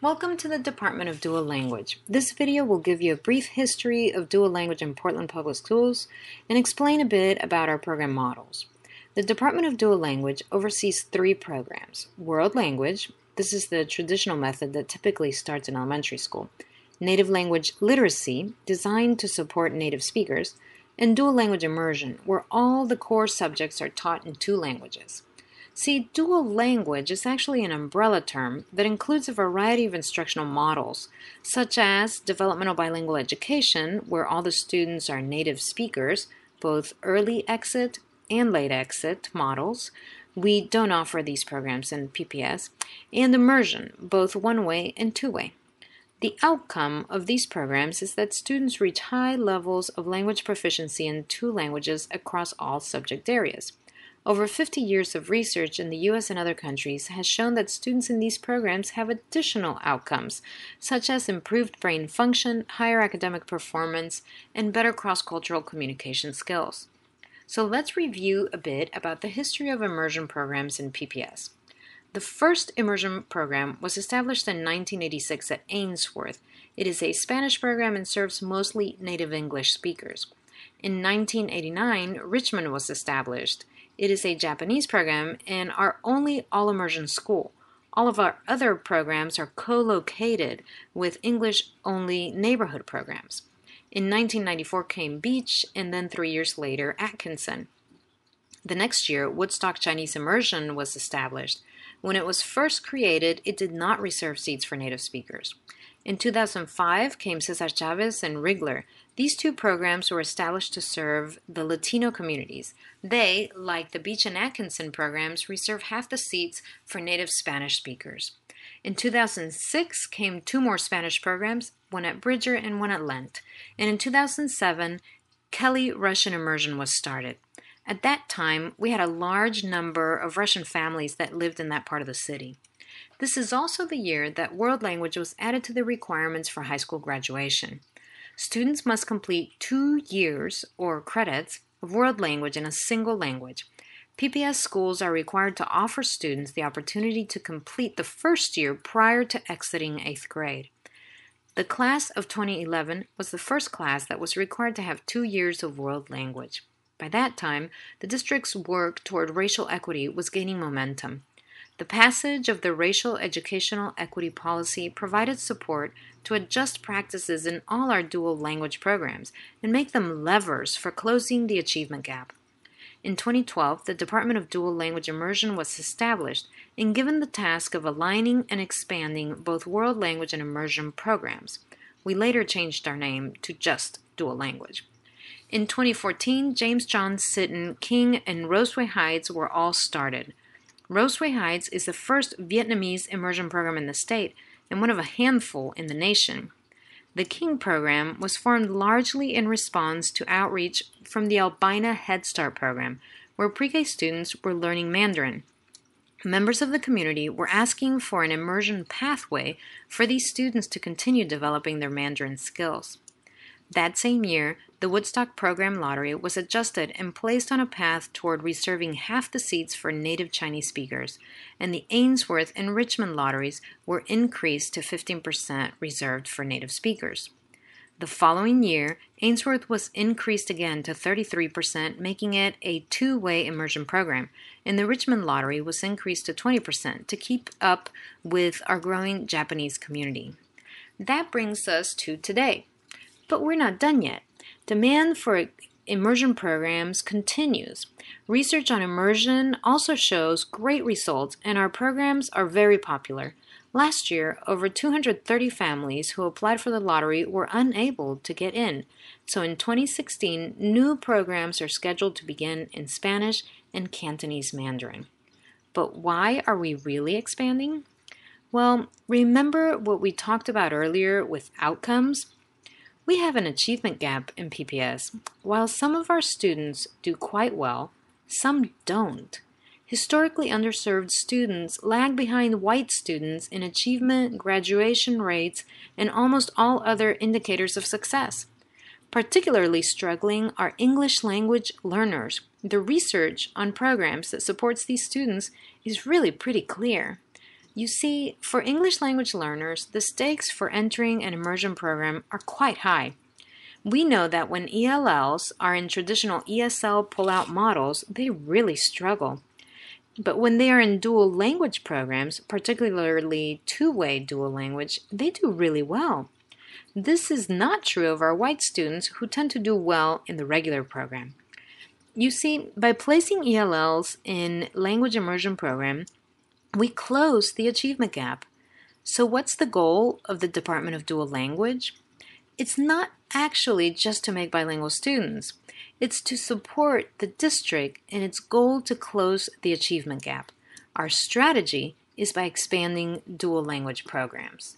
Welcome to the Department of Dual Language. This video will give you a brief history of dual language in Portland Public Schools and explain a bit about our program models. The Department of Dual Language oversees 3 programs. World Language, this is the traditional method that typically starts in elementary school. Native Language Literacy, designed to support native speakers. And Dual Language Immersion, where all the core subjects are taught in 2 languages. See, dual language is actually an umbrella term that includes a variety of instructional models, such as developmental bilingual education, where all the students are native speakers, both early exit and late exit models. We don't offer these programs in PPS, and immersion, both one-way and two-way. The outcome of these programs is that students reach high levels of language proficiency in 2 languages across all subject areas. Over 50 years of research in the U.S. and other countries has shown that students in these programs have additional outcomes, such as improved brain function, higher academic performance, and better cross-cultural communication skills. So let's review a bit about the history of immersion programs in PPS. The first immersion program was established in 1986 at Ainsworth. It is a Spanish program and serves mostly native English speakers. In 1989, Richmond was established. It is a Japanese program and our only all-immersion school. All of our other programs are co-located with English-only neighborhood programs. In 1994 came Beach, and then 3 years later, Atkinson. The next year, Woodstock Chinese Immersion was established. When it was first created, it did not reserve seats for native speakers. In 2005 came Cesar Chavez and Rigler. These 2 programs were established to serve the Latino communities. They, like the Beach and Atkinson programs, reserve half the seats for native Spanish speakers. In 2006 came 2 more Spanish programs, one at Bridger and one at Lent. And in 2007, Kelly Russian Immersion was started. At that time, we had a large number of Russian families that lived in that part of the city. This is also the year that World Language was added to the requirements for high school graduation. Students must complete 2 years, or credits, of World Language in a single language. PPS schools are required to offer students the opportunity to complete the first year prior to exiting 8th grade. The class of 2011 was the first class that was required to have 2 years of World Language. By that time, the district's work toward racial equity was gaining momentum. The passage of the Racial Educational Equity Policy provided support to adjust practices in all our dual language programs and make them levers for closing the achievement gap. In 2012, the Department of Dual Language Immersion was established and given the task of aligning and expanding both World Language and Immersion programs. We later changed our name to just Dual Language. In 2014, James John Sitten, King, and Roseway Heights were all started. Roseway Heights is the first Vietnamese immersion program in the state and one of a handful in the nation. The King program was formed largely in response to outreach from the Albina Head Start program, where pre-K students were learning Mandarin. Members of the community were asking for an immersion pathway for these students to continue developing their Mandarin skills. That same year, the Woodstock Program Lottery was adjusted and placed on a path toward reserving half the seats for native Chinese speakers, and the Ainsworth and Richmond lotteries were increased to 15% reserved for native speakers. The following year, Ainsworth was increased again to 33%, making it a 2-way immersion program, and the Richmond lottery was increased to 20% to keep up with our growing Japanese community. That brings us to today. But we're not done yet. Demand for immersion programs continues. Research on immersion also shows great results, and our programs are very popular. Last year, over 230 families who applied for the lottery were unable to get in. So in 2016, new programs are scheduled to begin in Spanish and Cantonese Mandarin. But why are we really expanding? Well, remember what we talked about earlier with outcomes? We have an achievement gap in PPS. While some of our students do quite well, some don't. Historically underserved students lag behind white students in achievement, graduation rates, and almost all other indicators of success. Particularly struggling are English language learners. The research on programs that supports these students is really pretty clear. You see, for English language learners, the stakes for entering an immersion program are quite high. We know that when ELLs are in traditional ESL pull-out models, they really struggle. But when they are in dual language programs, particularly two-way dual language, they do really well. This is not true of our white students who tend to do well in the regular program. You see, by placing ELLs in language immersion program, we close the achievement gap. So what's the goal of the Department of Dual Language? It's not actually just to make bilingual students. It's to support the district in its goal to close the achievement gap. Our strategy is by expanding dual language programs.